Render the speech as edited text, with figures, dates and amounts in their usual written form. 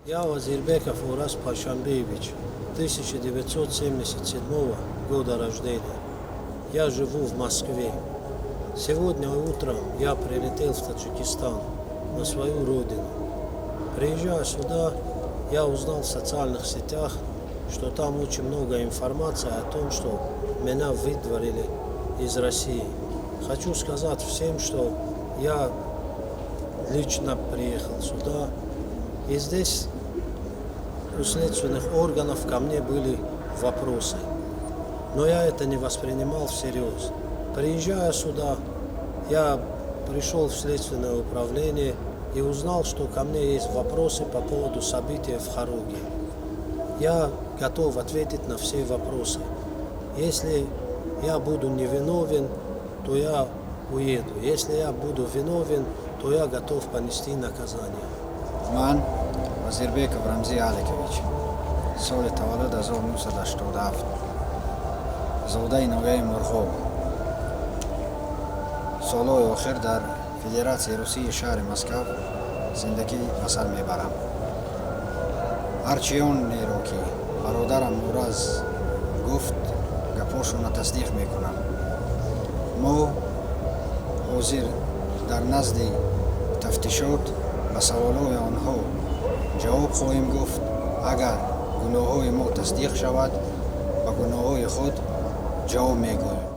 Я Азирбеков Урас Паршамбеевич, 1977 года рождения. Я живу в Москве. Сегодня утром я прилетел в Таджикистан, на свою родину. Приезжая сюда, я узнал в социальных сетях, что там очень много информации о том, что меня выдворили из России. Хочу сказать всем, что я лично приехал сюда, и здесь у следственных органов ко мне были вопросы. Но я это не воспринимал всерьез. Приезжая сюда, я пришел в следственное управление и узнал, что ко мне есть вопросы по поводу событий в Харуге. Я готов ответить на все вопросы. Если я буду невиновен, то я уеду. Если я буду виновен, то я готов понести наказание. Ман Азирбеков Рамзи Аликович, соли таваллуд 1987, зодаи Новияи Мурғов. Солҳои охир дар Федератсияи Русии шаҳри Москав зиндагӣ ба сар мебарам. Ҳарчи онеро ки бародарам Нураз гуфт, гапошона тасдиқ мекунам. Мо ҳозир дар назди тафтишот ба саволҳои онҳо ҷавоб хоҳем гуфт. Агар гуноҳҳои мо тасдиқ шавад, ба гуноҳҳои худ ҷавоб мегӯем.